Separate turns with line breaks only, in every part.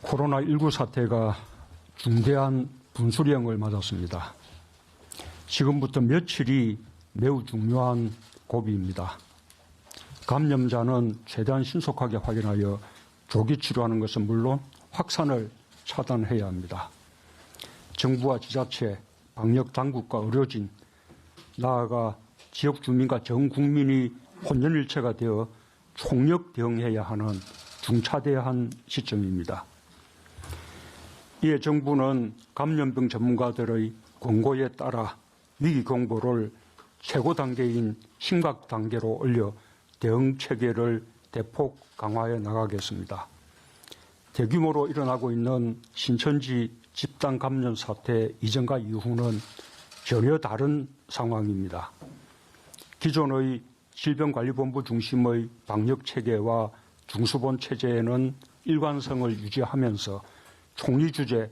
코로나19 사태가 중대한 분수령을 맞았습니다. 지금부터 며칠이 매우 중요한 고비입니다. 감염자는 최대한 신속하게 확인하여 조기 치료하는 것은 물론 확산을 차단해야 합니다. 정부와 지자체, 방역당국과 의료진, 나아가 지역 주민과 전 국민이 혼연일체가 되어 총력 대응해야 하는 중차대한 시점입니다. 이에 정부는 감염병 전문가들의 권고에 따라 위기 경보를 최고 단계인 심각 단계로 올려 대응 체계를 대폭 강화해 나가겠습니다. 대규모로 일어나고 있는 신천지 집단 감염 사태 이전과 이후는 전혀 다른 상황입니다. 기존의 질병관리본부 중심의 방역체계와 중수본 체제에는 일관성을 유지하면서 총리주재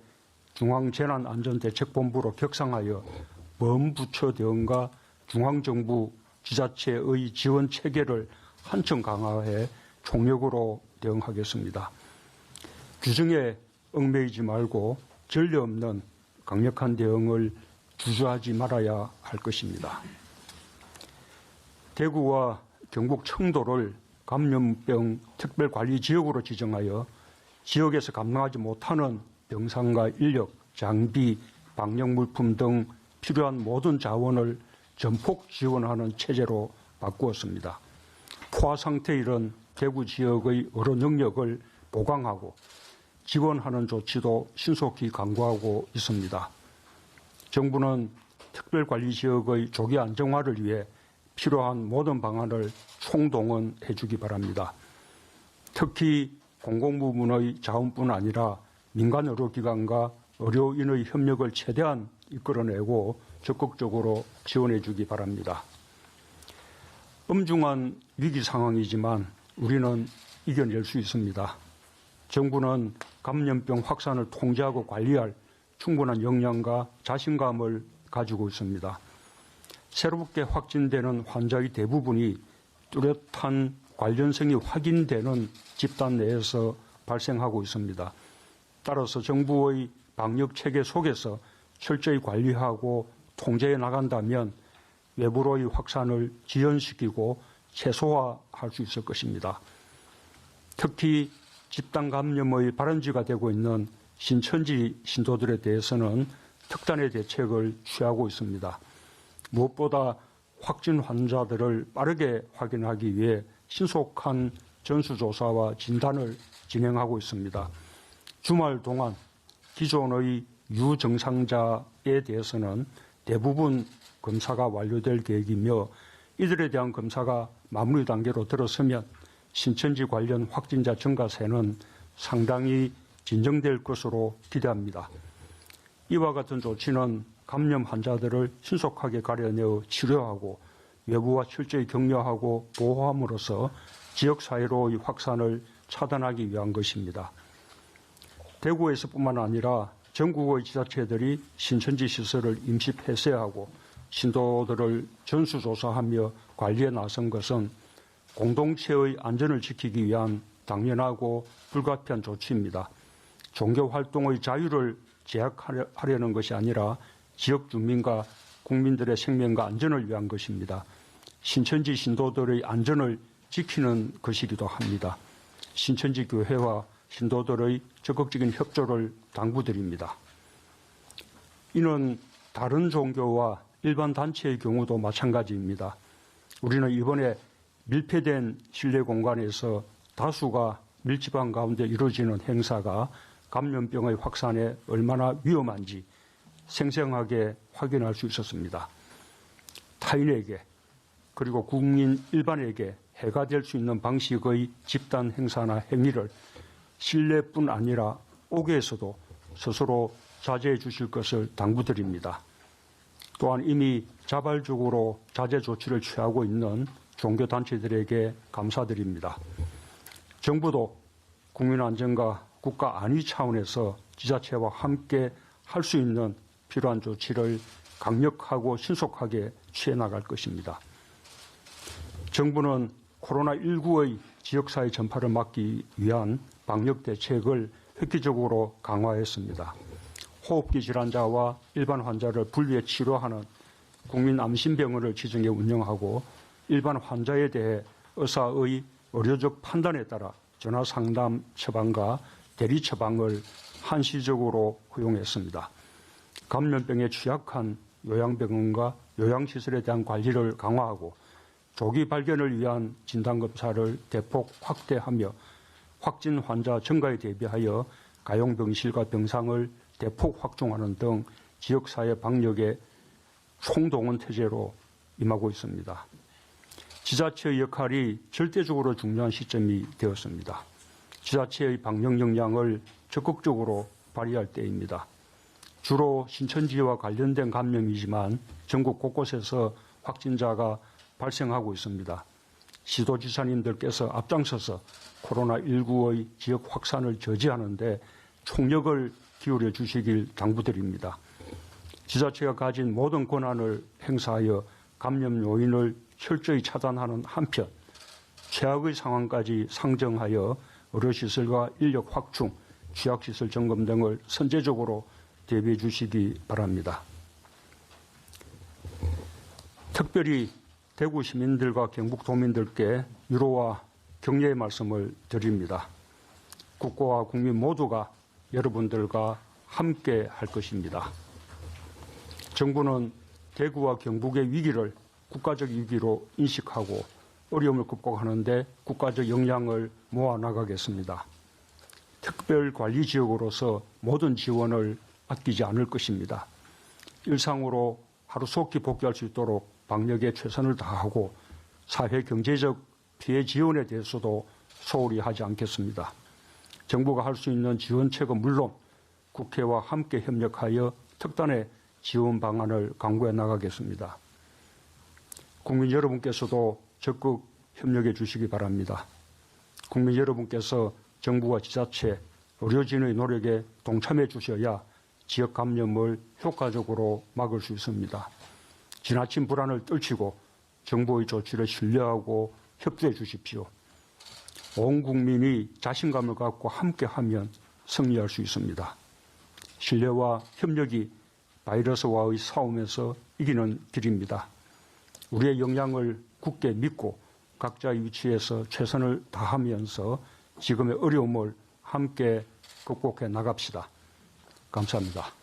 중앙재난안전대책본부로 격상하여 범부처 대응과 중앙정부 지자체의 지원 체계를 한층 강화해 총력으로 대응하겠습니다. 규정에 얽매이지 말고 전례 없는 강력한 대응을 주저하지 말아야 할 것입니다. 대구와 경북 청도를 감염병 특별관리지역으로 지정하여 지역에서 감당하지 못하는 병상과 인력, 장비, 방역물품 등 필요한 모든 자원을 전폭 지원하는 체제로 바꾸었습니다. 포화 상태에 이른 대구 지역의 의료 능력을 보강하고 지원하는 조치도 신속히 강구하고 있습니다. 정부는 특별관리지역의 조기 안정화를 위해 필요한 모든 방안을 총동원해 주기 바랍니다. 특히 공공부문의 자원뿐 아니라 민간 의료기관과 의료인의 협력을 최대한 이끌어내고 적극적으로 지원해 주기 바랍니다. 엄중한 위기 상황이지만 우리는 이겨낼 수 있습니다. 정부는 감염병 확산을 통제하고 관리할 충분한 역량과 자신감을 가지고 있습니다. 새롭게 확진되는 환자의 대부분이 뚜렷한 관련성이 확인되는 집단 내에서 발생하고 있습니다. 따라서 정부의 방역체계 속에서 철저히 관리하고 통제해 나간다면 외부로의 확산을 지연시키고 최소화할 수 있을 것입니다. 특히 집단 감염의 발원지가 되고 있는 신천지 신도들에 대해서는 특단의 대책을 취하고 있습니다. 무엇보다 확진 환자들을 빠르게 확인하기 위해 신속한 전수조사와 진단을 진행하고 있습니다. 주말 동안 기존의 유증상자에 대해서는 대부분 검사가 완료될 계획이며 이들에 대한 검사가 마무리 단계로 들어서면 신천지 관련 확진자 증가세는 상당히 진정될 것으로 기대합니다. 이와 같은 조치는 감염 환자들을 신속하게 가려내어 치료하고 외부와 철저히 격려하고 보호함으로써 지역사회로의 확산을 차단하기 위한 것입니다. 대구에서뿐만 아니라 전국의 지자체들이 신천지 시설을 임시 폐쇄하고 신도들을 전수조사하며 관리에 나선 것은 공동체의 안전을 지키기 위한 당연하고 불가피한 조치입니다. 종교활동의 자유를 제약하려는 것이 아니라 지역 주민과 국민들의 생명과 안전을 위한 것입니다. 신천지 신도들의 안전을 지키는 것이기도 합니다. 신천지 교회와 신도들의 적극적인 협조를 당부드립니다. 이는 다른 종교와 일반 단체의 경우도 마찬가지입니다. 우리는 이번에 밀폐된 실내 공간에서 다수가 밀집한 가운데 이루어지는 행사가 감염병의 확산에 얼마나 위험한지 생생하게 확인할 수 있었습니다. 타인에게 그리고 국민 일반에게 해가 될 수 있는 방식의 집단 행사나 행위를 실내뿐 아니라 옥외에서도 스스로 자제해 주실 것을 당부드립니다. 또한 이미 자발적으로 자제 조치를 취하고 있는 종교단체들에게 감사드립니다. 정부도 국민안전과 국가 안위 차원에서 지자체와 함께 할 수 있는 필요한 조치를 강력하고 신속하게 취해 나갈 것입니다. 정부는 코로나19의 지역사회 전파를 막기 위한 방역 대책을 획기적으로 강화했습니다. 호흡기 질환자와 일반 환자를 분리해 치료하는 국민암심병원을 지정해 운영하고 일반 환자에 대해 의사의 의료적 판단에 따라 전화상담 처방과 대리 처방을 한시적으로 허용했습니다. 감염병에 취약한 요양병원과 요양시설에 대한 관리를 강화하고 조기 발견을 위한 진단검사를 대폭 확대하며 확진 환자 증가에 대비하여 가용병실과 병상을 대폭 확충하는 등 지역사회 방역에 총동원 태세로 임하고 있습니다. 지자체의 역할이 절대적으로 중요한 시점이 되었습니다. 지자체의 방역 역량을 적극적으로 발휘할 때입니다. 주로 신천지와 관련된 감염이지만 전국 곳곳에서 확진자가 발생하고 있습니다. 시도지사님들께서 앞장서서 코로나19의 지역 확산을 저지하는 데 총력을 기울여 주시길 당부드립니다. 지자체가 가진 모든 권한을 행사하여 감염 요인을 철저히 차단하는 한편 최악의 상황까지 상정하여 의료시설과 인력 확충, 취약시설 점검 등을 선제적으로 대비해 주시기 바랍니다. 특별히 대구 시민들과 경북 도민들께 위로와 격려의 말씀을 드립니다. 국가와 국민 모두가 여러분들과 함께 할 것입니다. 정부는 대구와 경북의 위기를 국가적 위기로 인식하고 어려움을 극복하는 데 국가적 역량을 모아 나가겠습니다. 특별관리지역으로서 모든 지원을 아끼지 않을 것입니다. 일상으로 하루속히 복귀할 수 있도록 방역에 최선을 다하고 사회 경제적 피해 지원에 대해서도 소홀히 하지 않겠습니다. 정부가 할 수 있는 지원책은 물론 국회와 함께 협력하여 특단의 지원 방안을 강구해 나가겠습니다. 국민 여러분께서도 적극 협력해 주시기 바랍니다. 국민 여러분께서 정부와 지자체, 의료진의 노력에 동참해 주셔야 지역 감염을 효과적으로 막을 수 있습니다. 지나친 불안을 떨치고 정부의 조치를 신뢰하고 협조해 주십시오. 온 국민이 자신감을 갖고 함께하면 승리할 수 있습니다. 신뢰와 협력이 바이러스와의 싸움에서 이기는 길입니다. 우리의 역량을 굳게 믿고 각자의 위치에서 최선을 다하면서 지금의 어려움을 함께 극복해 나갑시다. 감사합니다.